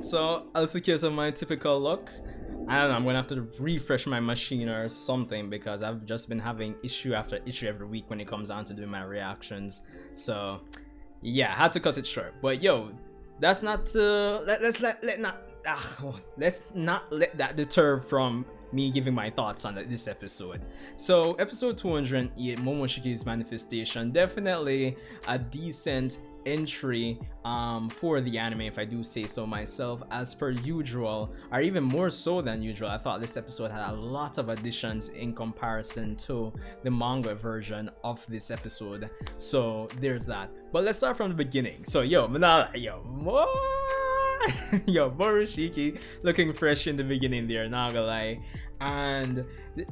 So I'll take care of my typical look. I don't know, I'm gonna have to refresh my machine or something because I've just been having issue after issue every week when it comes down to doing my reactions. So yeah, I had to cut it short. But yo, that's not let's not let that deter from me giving my thoughts on this episode. So episode 208, Momoshiki's manifestation, definitely a decent entry for the anime, if I do say so myself. As per usual, or even more so than usual, I thought this episode had a lot of additions in comparison to the manga version of this episode, so there's that. But let's start from the beginning. So yo, yo, Momoshiki looking fresh in the beginning there, not gonna lie. And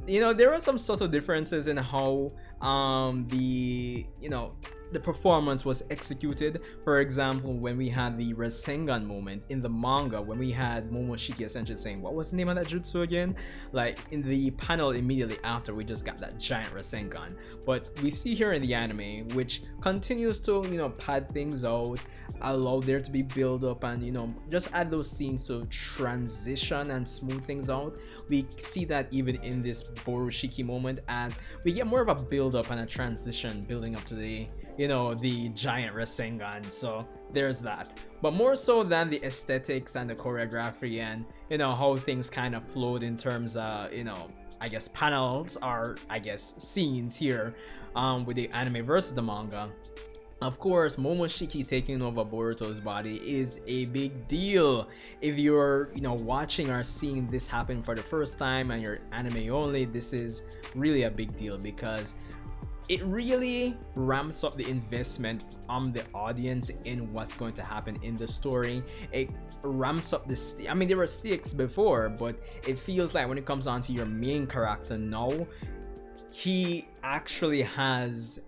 you know, there were some subtle differences in how the performance was executed. For example, when we had the Rasengan moment in the manga, when we had Momoshiki essentially saying, what was the name of that jutsu again? Like in the panel immediately after, we just got that giant Rasengan. But we see here in the anime, which continues to, you know, pad things out, allow there to be build up, and, you know, just add those scenes to transition and smooth things out. We see that even in this Borushiki moment, as we get more of a build up and a transition building up to the, you know, the giant Rasengan. So there's that. But more so than the aesthetics and the choreography and, you know, how things kind of flowed in terms of, you know, I guess panels or I guess scenes here with the anime versus the manga. Of course, Momoshiki taking over Boruto's body is a big deal. If you're, you know, watching or seeing this happen for the first time and you're anime only, this is really a big deal because it really ramps up the investment on the audience in what's going to happen in the story. It ramps up the I mean, there were stakes before, but it feels like when it comes on to your main character now, he actually has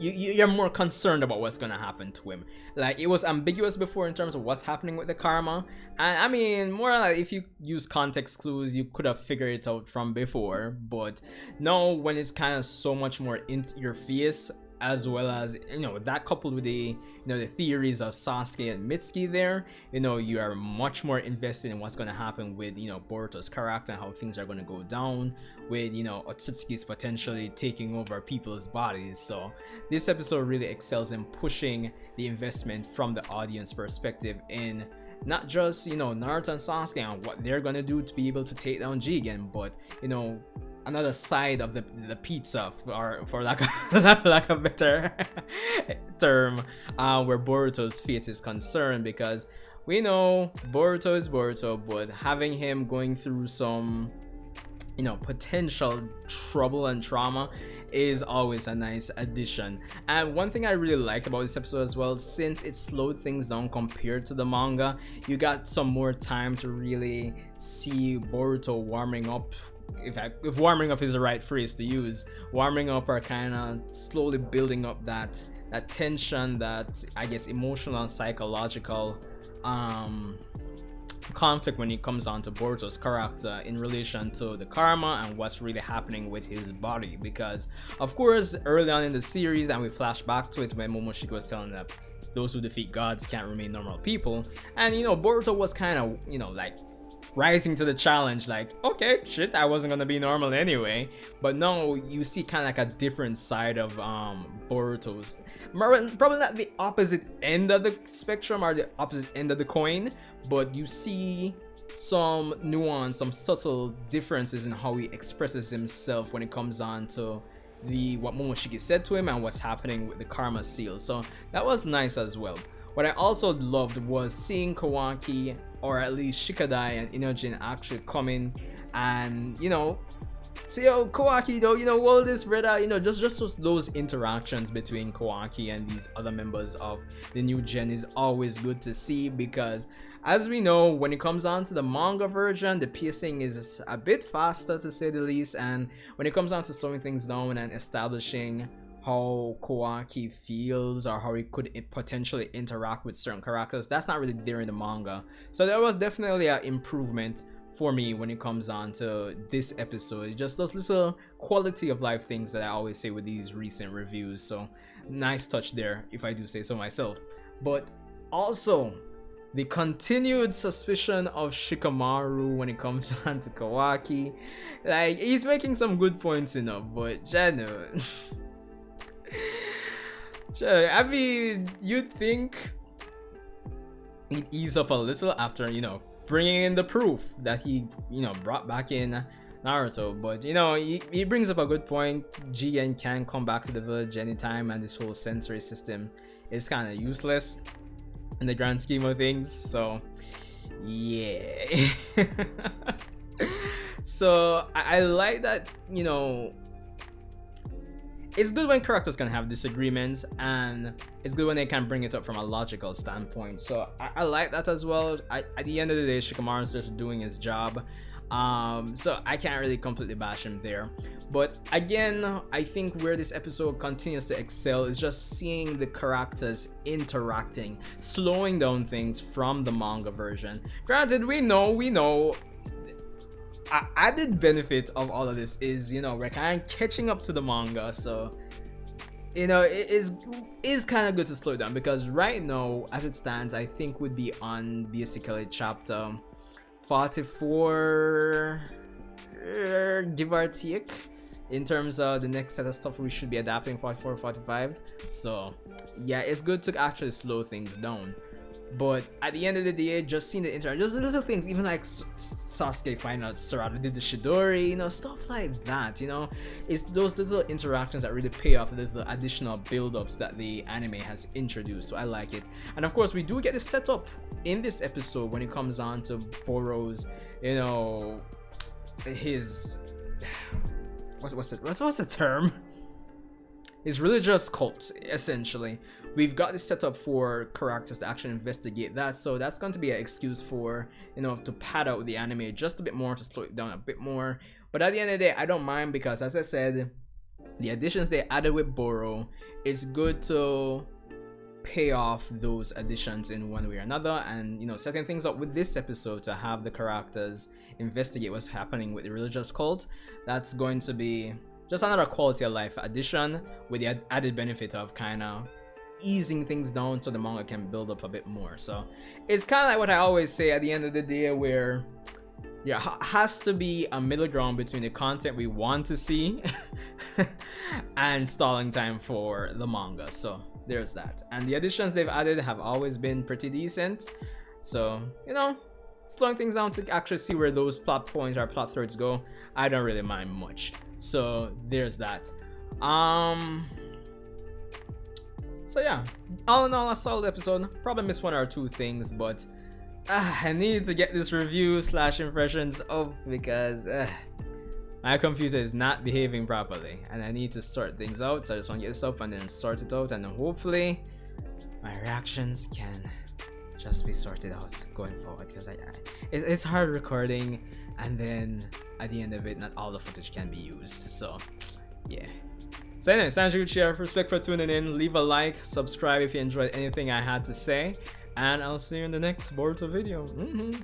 you're more concerned about what's gonna happen to him. Like, it was ambiguous before in terms of what's happening with the karma, and I mean, more like if you use context clues, you could have figured it out from before. But now, when it's kind of so much more in your face, as well as, you know, that coupled with the, you know, the theories of Sasuke and Mitsuki there, you know, you are much more invested in what's going to happen with, you know, Boruto's character and how things are going to go down with, you know, Otsutsuki's potentially taking over people's bodies. So this episode really excels in pushing the investment from the audience perspective in not just, you know, Naruto and Sasuke and what they're going to do to be able to take down Jigen, but, you know, another side of the pizza, for lack of a better term, where Boruto's fate is concerned, because we know Boruto is Boruto, but having him going through some, you know, potential trouble and trauma is always a nice addition. And one thing I really liked about this episode as well, since it slowed things down compared to the manga, you got some more time to really see Boruto warming up. If warming up is the right phrase to use, warming up or kind of slowly building up that tension, that I guess emotional and psychological conflict when it comes on to Boruto's character in relation to the karma and what's really happening with his body. Because of course, early on in the series, and we flash back to it when Momoshiki was telling that those who defeat gods can't remain normal people, and, you know, Boruto was kind of, you know, like rising to the challenge, like, okay, shit, I wasn't gonna be normal anyway. But now you see kind of like a different side of Boruto's, probably not the opposite end of the spectrum or the opposite end of the coin, but you see some nuance, some subtle differences in how he expresses himself when it comes on to what Momoshiki said to him and what's happening with the karma seal. So that was nice as well. What I also loved was seeing Kawaki, or at least Shikadai and Inojin, actually coming and, you know, say, yo, Kawaki, though, you know, all this brother, you know, just those interactions between Kawaki and these other members of the new gen is always good to see, because as we know, when it comes on to the manga version, the pacing is a bit faster, to say the least, and when it comes on to slowing things down and establishing how Kawaki feels or how he could potentially interact with certain characters, that's not really there in the manga. So there was definitely an improvement for me when it comes on to this episode. Just those little quality of life things that I always say with these recent reviews. So nice touch there, if I do say so myself. But Also, the continued suspicion of Shikamaru when it comes down to Kawaki. Like, he's making some good points, but Jano. I mean, you'd think he'd ease up a little after, bringing in the proof that he, brought back in Naruto. But, he brings up a good point. Jigen can come back to the village anytime, and this whole sensory system is kind of useless in the grand scheme of things. So, yeah. So, I like that, it's good when characters can have disagreements, and it's good when they can bring it up from a logical standpoint. So I like that as well. At the end of the day, Shikamaru's just doing his job, so I can't really completely bash him there. But again, I think where this episode continues to excel is just seeing the characters interacting, slowing down things from the manga version. Granted, we know added benefit of all of this is, we're kind of catching up to the manga, so it is kind of good to slow down, because right now as it stands, I think we'd be on basically chapter 44, give or take, in terms of the next set of stuff we should be adapting, 44, 45. So yeah, it's good to actually slow things down. But at the end of the day, just seeing the interaction, just the little things, even like Sasuke finding out Sarada did the Shidori, stuff like that, it's those little interactions that really pay off the little additional build-ups that the anime has introduced. So I like it. And of course, we do get a setup in this episode when it comes on to Boro's, his, what's the term? His religious cult, essentially. We've got this set up for characters to actually investigate that, so that's going to be an excuse for, to pad out the anime just a bit more, to slow it down a bit more. But at the end of the day, I don't mind, because as I said, the additions they added with Boro, it's good to pay off those additions in one way or another, and setting things up with this episode to have the characters investigate what's happening with the religious cult. That's going to be just another quality of life addition, with the added benefit of kind of easing things down so the manga can build up a bit more. So it's kind of like what I always say at the end of the day, where has to be a middle ground between the content we want to see and stalling time for the manga. So there's that. And the additions they've added have always been pretty decent. So, slowing things down to actually see where those plot points or plot threads go, I don't really mind much. So there's that. So yeah, all in all, a solid episode. Probably missed one or two things, but I need to get this review / impressions up, because my computer is not behaving properly and I need to sort things out. So I just want to get this up and then sort it out, and then hopefully my reactions can just be sorted out going forward, because it's hard recording and then at the end of it, not all the footage can be used. So yeah. So anyway, Sasuke Uchiha, respect for tuning in. Leave a like, subscribe if you enjoyed anything I had to say, and I'll see you in the next Boruto video. Mm-hmm.